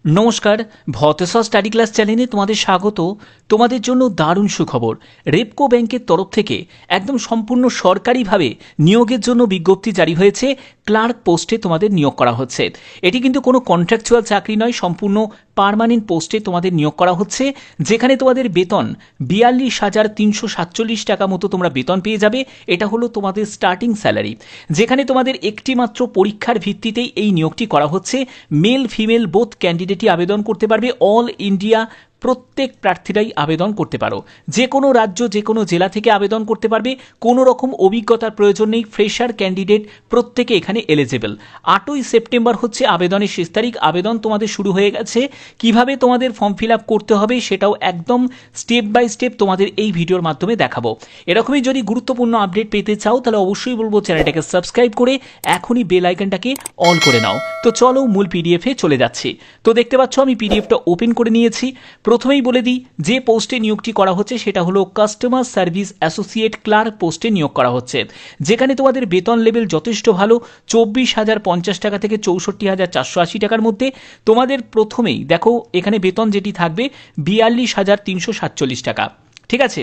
নমস্কার, ভতেশ্বর study class চ্যানেলে তোমাদের স্বাগত। তোমাদের জন্য দারুণ সুখবর। রেপকো ব্যাংকের তরফ থেকে একদম সম্পূর্ণ সরকারিভাবে নিয়োগের জন্য বিজ্ঞপ্তি জারি হয়েছে। ক্লার্ক পোস্টে তোমাদের নিয়োগ করা হচ্ছে। এটি কিন্তু কোনো কন্ট্রাকচুয়াল চাকরি নয়, সম্পূর্ণ পার্মানেন্ট পোস্টে তোমাদের নিয়োগ করা হচ্ছে, যেখানে তোমাদের বেতন 42,347 টাকা মতো তোমরা বেতন পেয়ে যাবে। এটা হলো তোমাদের স্টার্টিং স্যালারি, যেখানে তোমাদের একটি মাত্র পরীক্ষার ভিত্তিতেই এই নিয়োগটি করা হচ্ছে। মেল ফিমেল বোথ ক্যান্ডিডেটই আবেদন করতে পারবে। অল ইন্ডিয়া প্রত্যেক প্রার্থীরাই আবেদন করতে পারো। যে কোনো রাজ্য, যে কোনো জেলা থেকে আবেদন করতে পারবে। কোনো রকম অভিজ্ঞতার প্রয়োজন নেই। ফ্রেশার ক্যান্ডিডেট প্রত্যেকে এখানে এলিজিবল। 8ই সেপ্টেম্বর হচ্ছে আবেদনের শেষ তারিখ। আবেদন তোমাদের শুরু হয়ে গেছে। কিভাবে তোমাদের ফর্ম ফিল আপ করতে হবে সেটাও একদম স্টেপ বাই স্টেপ তোমাদের এই ভিডিওর মাধ্যমে দেখাবো। এরকমই যদি গুরুত্বপূর্ণ আপডেট পেতে চাও তাহলে অবশ্যই বলবো চ্যানেলটাকে সাবস্ক্রাইব করে এখনই বেল আইকনটাকে অল করে নাও। তো চলো মূল পিডিএফে চলে যাচ্ছি। তো দেখতে পাচ্ছ আমি পিডিএফটা ওপেন করে নিয়েছি। প্রথমেই বলে দিই যে পোস্টে নিয়োগটি করা হচ্ছে সেটা হলো কাস্টমার সার্ভিস অ্যাসোসিয়েট ক্লার্ক পোস্টে নিয়োগ করা হচ্ছে, যেখানে তোমাদের বেতন লেভেল যথেষ্ট ভালো। 24,050 টাকা থেকে 64,480 টাকার মধ্যে তোমাদের প্রথমেই দেখো এখানে বেতন যেটি থাকবে 42,347 টাকা। ঠিক আছে,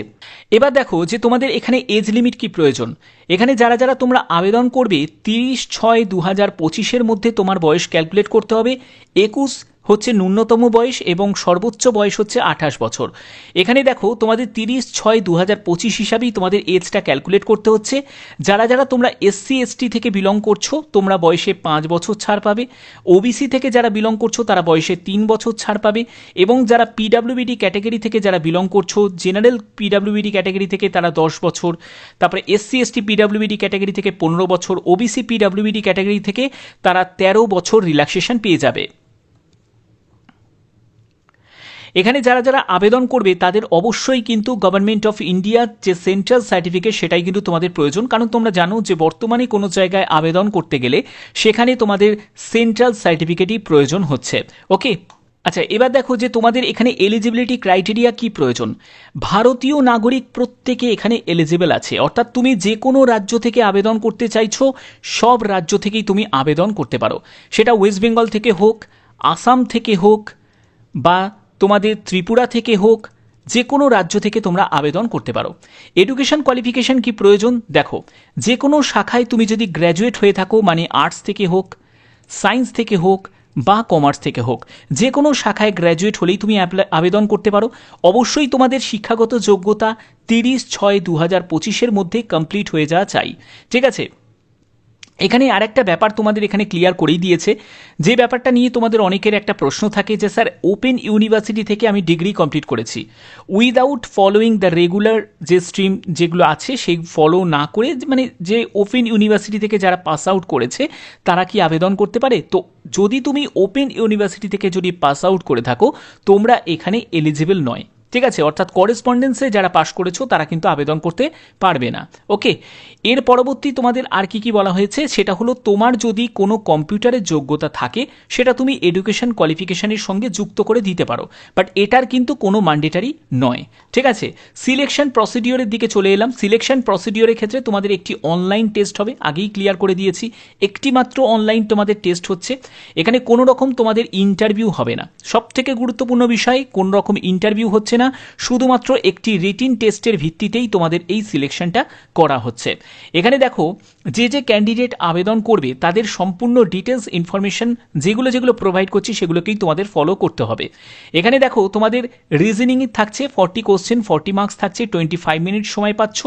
এবার দেখো যে তোমাদের এখানে এজ লিমিট কি প্রয়োজন। এখানে যারা যারা তোমরা আবেদন করবে 30/6/2025 মধ্যে তোমার বয়স ক্যালকুলেট করতে হবে। 21 হচ্ছে ন্যূনতম বয়স এবং সর্বোচ্চ বয়স হচ্ছে 28 বছর। এখানে দেখো তোমাদের 30/6/2025 হিসাবেই তোমাদের এজটা ক্যালকুলেট করতে হচ্ছে। যারা যারা তোমরা SC ST থেকে বিলং করছো তোমরা বয়সে 5 বছর ছাড় পাবে। ওবিসি থেকে যারা বিলং করছো তারা বয়সে 3 বছর ছাড় পাবে। এবং যারা PWBD ক্যাটাগরি থেকে যারা বিলং করছো, জেনারেল PWBD ক্যাটাগরি থেকে তারা 10 বছর, তারপরে SC ST PWBD ক্যাটাগরি থেকে 15 বছর, ওবিসি PWBD ক্যাটাগরি থেকে তারা 13 বছর রিল্যাক্সেশন পেয়ে যাবে। এখানে যারা যারা আবেদন করবে তাদের অবশ্যই কিন্তু গভর্নমেন্ট অফ ইন্ডিয়ার যে সেন্ট্রাল সার্টিফিকেট সেটাই কিন্তু তোমাদের প্রয়োজন, কারণ তোমরা জানো যে বর্তমানে কোনো জায়গায় আবেদন করতে গেলে সেখানে তোমাদের সেন্ট্রাল সার্টিফিকেটই প্রয়োজন হচ্ছে। ওকে, আচ্ছা এবার দেখো যে তোমাদের এখানে এলিজিবিলিটি ক্রাইটেরিয়া কি প্রয়োজন। ভারতীয় নাগরিক প্রত্যেকে এখানে এলিজিবল আছে, অর্থাৎ তুমি যে কোনো রাজ্য থেকে আবেদন করতে চাইছো সব রাজ্য থেকেই তুমি আবেদন করতে পারো। সেটা ওয়েস্ট বেঙ্গল থেকে হোক, আসাম থেকে হোক, বা তোমাদের ত্রিপুরা থেকে হোক, যে কোনো রাজ্য থেকে তোমরা আবেদন করতে পারো। এডুকেশন কোয়ালিফিকেশন কি প্রয়োজন, দেখো যে কোনো শাখায় তুমি যদি গ্র্যাজুয়েট হয়ে থাকো, মানে আর্টস থেকে হোক, সায়েন্স থেকে হোক বা কমার্স থেকে হোক, যে কোনো শাখায় গ্র্যাজুয়েট হলেই তুমি আবেদন করতে পারো। অবশ্যই তোমাদের শিক্ষাগত যোগ্যতা 30/6/2025 মধ্যে কমপ্লিট হয়ে যাওয়া চাই। ঠিক আছে, এখানে আরেকটা ব্যাপার তোমাদের এখানে ক্লিয়ার করেই দিয়েছে, যে ব্যাপারটা নিয়ে তোমাদের অনেকের একটা প্রশ্ন থাকে যে স্যার ওপেন ইউনিভার্সিটি থেকে আমি ডিগ্রি কমপ্লিট করেছি, উইদাউট ফলোয়িং দ্য রেগুলার যে স্ট্রিম যেগুলো আছে সেই ফলো না করে, মানে যে ওপেন ইউনিভার্সিটি থেকে যারা পাস আউট করেছে তারা কি আবেদন করতে পারে। তো যদি তুমি ওপেন ইউনিভার্সিটি থেকে যদি পাস আউট করে থাকো তোমরা এখানে এলিজিবল নয়। ঠিক আছে, অর্থাৎ করেসপন্ডেন্সে যারা পাশ করেছো তারা কিন্তু আবেদন করতে পারবে না। ওকে, এর পরবর্তী তোমাদের আর কি কি বলা হয়েছে সেটা হলো তোমার যদি কোনো কম্পিউটারের যোগ্যতা থাকে সেটা তুমি এডুকেশন কোয়ালিফিকেশনের সঙ্গে যুক্ত করে দিতে পারো, বাট এটার কিন্তু কোনো ম্যান্ডেটারি নয়। ঠিক আছে, সিলেকশন প্রসিডিওরের দিকে চলে এলাম। সিলেকশন প্রসিডিওরের ক্ষেত্রে তোমাদের একটি অনলাইন টেস্ট হবে, আগেই ক্লিয়ার করে দিয়েছি। একটি মাত্র অনলাইন তোমাদের টেস্ট হচ্ছে, এখানে কোনো রকম তোমাদের ইন্টারভিউ হবে না। সব থেকে গুরুত্বপূর্ণ বিষয়, কোনো রকম ইন্টারভিউ হচ্ছে না, শুধুমাত্র একটি রিটিন টেস্টের ভিত্তিতেই তোমাদের এই সিলেকশনটা করা হচ্ছে। এখানে দেখো যে যে ক্যান্ডিডেট আবেদন করবে তাদের সম্পূর্ণ ডিটেলস ইনফরমেশন যেগুলো যেগুলো প্রোভাইড করছি সেগুলোকেই তোমাদের ফলো করতে হবে। এখানে দেখো তোমাদের রিজনিং থাকছে 40 কোশ্চেন, 40 মার্কস থাকছে, 25 মিনিট সময় পাচ্ছ।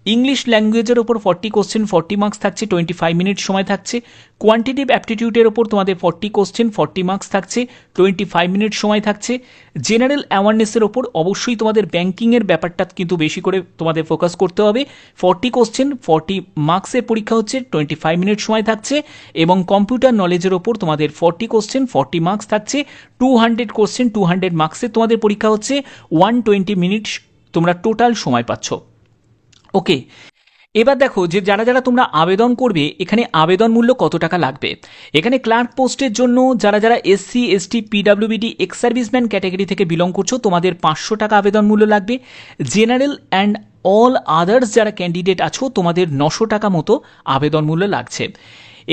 ইংলিশ ল্যাঙ্গুয়েজের ওপর 40 কোশ্চেন, 40 মার্কস থাকছে, 25 মিনিট সময় থাকছে। কোয়ান্টিটিভ অ্যাপটিটিউডের ওপর তোমাদের 40 কোশ্চেন, 40 মার্কস থাকছে, 25 মিনিট সময় থাকছে। জেনারেল অ্যাওয়ারনেসের ওপর অবশ্যই তোমাদের ব্যাংকিংয়ের ব্যাপারটা কিন্তু বেশি করে তোমাদের ফোকাস করতে হবে। 40 কোশ্চেন, 40 মার্কসের পরীক্ষা হচ্ছে, 25 মিনিট সময় থাকছে। এবং কম্পিউটার নলেজের ওপর তোমাদের 40 কোশ্চেন, 40 মার্কস থাকছে, 200 কোশ্চেন, 200 মার্কসের তোমাদের পরীক্ষা হচ্ছে, 120 মিনিট তোমরা টোটাল সময় পাচ্ছ। ওকে, এবার দেখো যে যারা যারা তোমরা আবেদন করবে এখানে আবেদন মূল্য কত টাকা লাগবে। এখানে ক্লার্ক পোস্টের জন্য যারা যারা SC ST PWBD ex serviceman category থেকে বিলং করছো তোমাদের 500 টাকা আবেদন মূল্য লাগবে। জেনারেল অ্যান্ড অল আদার্স যারা ক্যান্ডিডেট আছো তোমাদের 900 টাকা মতো আবেদন মূল্য লাগছে।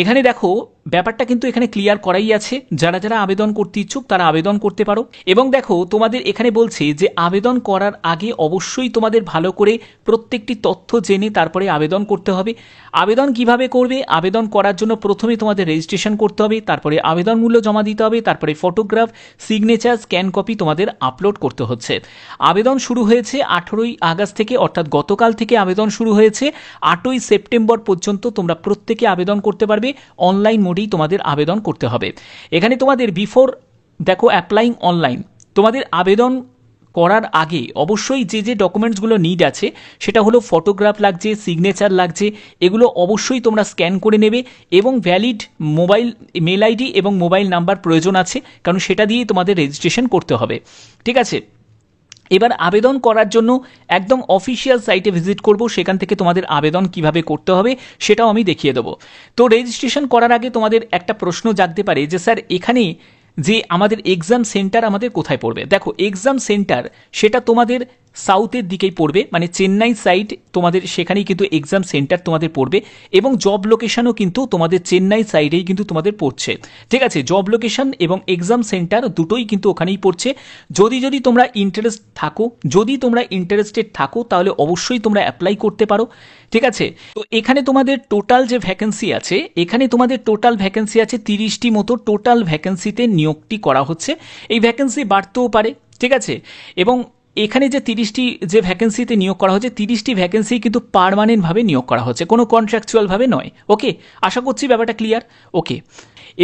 এখানে দেখো ব্যাপারটা কিন্তু এখানে ক্লিয়ার করাই আছে, যারা যারা আবেদন করতে ইচ্ছুক তারা আবেদন করতে পারো। এবং দেখো তোমাদের এখানে বলছে যে আবেদন করার আগে অবশ্যই তোমাদের ভালো করে প্রত্যেকটি তথ্য জেনে তারপরে আবেদন করতে হবে। আবেদন কিভাবে করবে? আবেদন করার জন্য প্রথমে তোমাদের রেজিস্ট্রেশন করতে হবে, তারপরে আবেদন মূল্য জমা দিতে হবে, তারপরে ফটোগ্রাফ, সিগনেচার, স্ক্যান কপি তোমাদের আপলোড করতে হচ্ছে। আবেদন শুরু হয়েছে 18ই আগস্ট থেকে, অর্থাৎ গতকাল থেকে আবেদন শুরু হয়েছে। 8ই সেপ্টেম্বর পর্যন্ত তোমরা প্রত্যেকে আবেদন করতে পারবে। অনলাইন মোডেই তোমাদের আবেদন করতে হবে। এখানে তোমাদের বিফোর দেখো অ্যাপ্লাইং অনলাইন, তোমাদের আবেদন করার আগে অবশ্যই যে যে ডকুমেন্টসগুলো নিড আছে সেটা হলো ফটোগ্রাফ লাগছে, সিগনেচার লাগছে, এগুলো অবশ্যই তোমরা স্ক্যান করে নেবে এবং ভ্যালিড মোবাইল মেল আইডি এবং মোবাইল নাম্বার প্রয়োজন আছে, কারণ সেটা দিয়েই তোমাদের রেজিস্ট্রেশন করতে হবে। ঠিক আছে, এবার আবেদন করার জন্য একদম অফিসিয়াল সাইটে ভিজিট করব, সেখান থেকে তোমাদের আবেদন কিভাবে করতে হবে সেটাও আমি দেখিয়ে দেবো। তো রেজিস্ট্রেশন করার আগে তোমাদের একটা প্রশ্ন জাগতে পারে যে স্যার এখানে যে আমাদের এক্সাম সেন্টার আমাদের কোথায় পড়বে? দেখো এক্সাম সেন্টার সেটা তোমাদের সাউথের দিকেই পড়বে, মানে চেন্নাই সাইড তোমাদের, সেখানেই কিন্তু এক্সাম সেন্টার তোমাদের পড়বে এবং জব লোকেশনও কিন্তু তোমাদের চেন্নাই সাইডেই কিন্তু তোমাদের পড়ছে। ঠিক আছে, জব লোকেশন এবং এক্সাম সেন্টার দুটোই কিন্তু ওখানেই পড়ছে। যদি তোমরা ইন্টারেস্টেড থাকো তাহলে অবশ্যই তোমরা অ্যাপ্লাই করতে পারো। ঠিক আছে, তো এখানে তোমাদের টোটাল যে ভ্যাকেন্সি আছে, এখানে তোমাদের টোটাল ভ্যাকেন্সি আছে 30টি মতো। টোটাল ভ্যাকেন্সিতে নিয়োগটি করা হচ্ছে। এই ভ্যাকেন্সি বাড়তেও পারে। ঠিক আছে, এবং এখানে যে 30টি যে ভ্যাকেন্সিতে নিয়োগ করা হচ্ছে, 30টি ভ্যাকেন্সি কিন্তু পার্মানেন্টভাবে নিয়োগ করা হচ্ছে, কোনো কন্ট্রাকচুয়ালভাবে নয়। ওকে, আশা করছি ব্যাপারটা ক্লিয়ার। ওকে,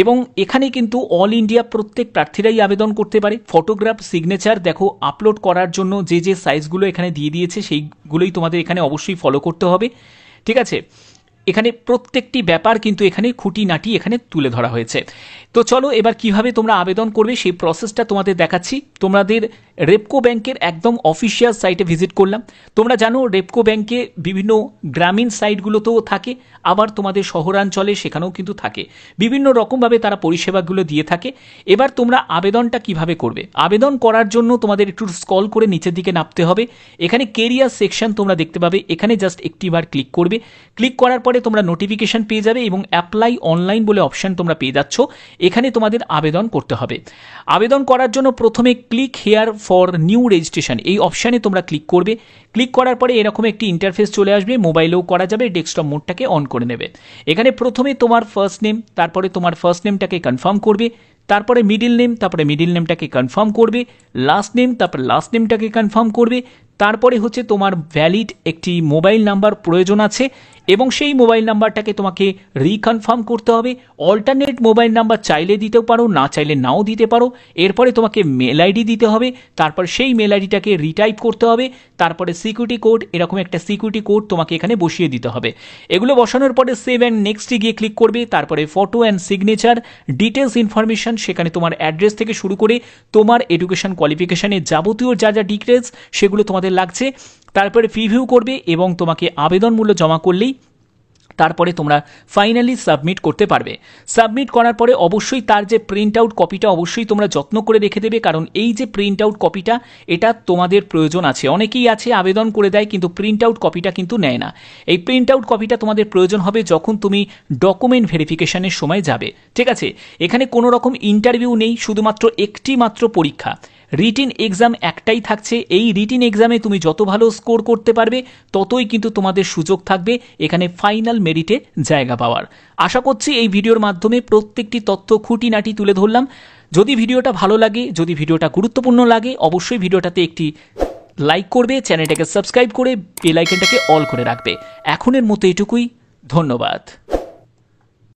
এবং এখানে কিন্তু অল ইন্ডিয়া প্রত্যেক প্রার্থীরাই আবেদন করতে পারে। ফটোগ্রাফ, সিগনেচার দেখো আপলোড করার জন্য যে যে সাইজগুলো এখানে দিয়ে দিয়েছে সেইগুলোই তোমাদের এখানে অবশ্যই ফলো করতে হবে। ঠিক আছে, এখানে প্রত্যেকটি ব্যাপার কিন্তু এখানে খুঁটিনাটি এখানে তুলে ধরা হয়েছে। তো চলো এবার কিভাবে তোমরা আবেদন করবে সেই প্রসেসটা তোমাদের দেখাচ্ছি। তোমাদের রেপকো ব্যাংকের একদম অফিসিয়াল সাইটে ভিজিট করলাম। তোমরা জানো রেপকো ব্যাংকে বিভিন্ন গ্রামীণ সাইটগুলোতেও থাকে, আবার তোমাদের শহরাঞ্চলে সেখানেও কিন্তু থাকে। বিভিন্ন রকমভাবে তারা পরিষেবাগুলো দিয়ে থাকে। এবার তোমরা আবেদনটা কিভাবে করবে? আবেদন করার জন্য তোমাদের একটু স্ক্রল করে নিচের দিকে নামতে হবে। এখানে কেরিয়ার সেকশন তোমরা দেখতে পাবে, এখানে জাস্ট একটিবার ক্লিক করবে। ক্লিক করার পরে তোমরা নোটিফিকেশন পেয়ে যাবে এবং অ্যাপ্লাই অনলাইন বলে অপশন তোমরা পেয়ে যাচ্ছ। এখানে তোমাদের আবেদন করতে হবে। আবেদন করার জন্য প্রথমে click here for new registration এই অপশানে তোমরা ক্লিক করবে। ক্লিক করার পরে এরকম একটি ইন্টারফেস চলে আসবে, মোবাইলেও করা যাবে, ডেস্কটপ মোডটাকে অন করে নেবে। এখানে প্রথমে তোমার ফার্স্ট নেম, তারপরে তোমার ফার্স্ট নেমটাকে কনফার্ম করবে, তারপরে মিডিল নেম, তারপরে মিডিল নেমটাকে কনফার্ম করবে, লাস্ট নেম, তারপরে লাস্ট নেমটাকে কনফার্ম করবে, তারপরে হচ্ছে তোমার ভ্যালিড একটি মোবাইল নাম্বার প্রয়োজন আছে এবং সেই মোবাইল নাম্বারটাকে তোমাকে রিকনফার্ম করতে হবে। অল্টারনেট মোবাইল নাম্বার চাইলে দিতেও পারো, না চাইলে নাও দিতে পারো। এরপরে তোমাকে মেল আইডি দিতে হবে, তারপর সেই মেল আইডিটাকে রিটাইপ করতে হবে, তারপরে সিকিউরিটি কোড, এরকম একটা সিকিউরিটি কোড তোমাকে এখানে বসিয়ে দিতে হবে। এগুলো বসানোর পরে সেভ অ্যান্ড নেক্সটে গিয়ে ক্লিক করবে। তারপরে photo and signature, details information, সেখানে তোমার অ্যাড্রেস থেকে শুরু করে তোমার এডুকেশন কোয়ালিফিকেশনের যাবতীয় যা যা ডিটেলস সেগুলো তোমাদের লাগছে। তারপরে প্রিভিউ করবে এবং তোমাকে আবেদন মূল্য জমা করলেই তারপরে তোমরা ফাইনালি সাবমিট করতে পারবে। সাবমিট করার পরে অবশ্যই তার যে প্রিন্ট আউট কপিটা অবশ্যই তোমরা যত্ন করে রেখে দেবে, কারণ এই যে প্রিন্ট আউট কপিটা এটা তোমাদের প্রয়োজন আছে। অনেকেই আছে আবেদন করে দেয় কিন্তু প্রিন্ট আউট কপিটা কিন্তু নেয় না। এই প্রিন্ট আউট কপিটা তোমাদের প্রয়োজন হবে যখন তুমি ডকুমেন্ট ভেরিফিকেশনের সময় যাবে। ঠিক আছে, এখানে কোনো রকম ইন্টারভিউ নেই, শুধুমাত্র একটি মাত্র পরীক্ষা। রিটিন এক্সাম একটাই থাকছে। এই রিটিন এক্সামে তুমি যত ভালো স্কোর করতে পারবে ততই কিন্তু তোমাদের সুযোগ থাকবে এখানে ফাইনাল মেরিটে জায়গা পাওয়ার। আশা করছি এই ভিডিওর মাধ্যমে প্রত্যেকটি তথ্য খুঁটিনাটি তুলে ধরলাম। যদি ভিডিওটা ভালো লাগে, যদি ভিডিওটা গুরুত্বপূর্ণ লাগে, অবশ্যই ভিডিওটাতে একটি লাইক করবে, চ্যানেলটাকে সাবস্ক্রাইব করে বেল আইকনটাকে অল করে রাখবে। এখনের মতো এটুকুই, ধন্যবাদ।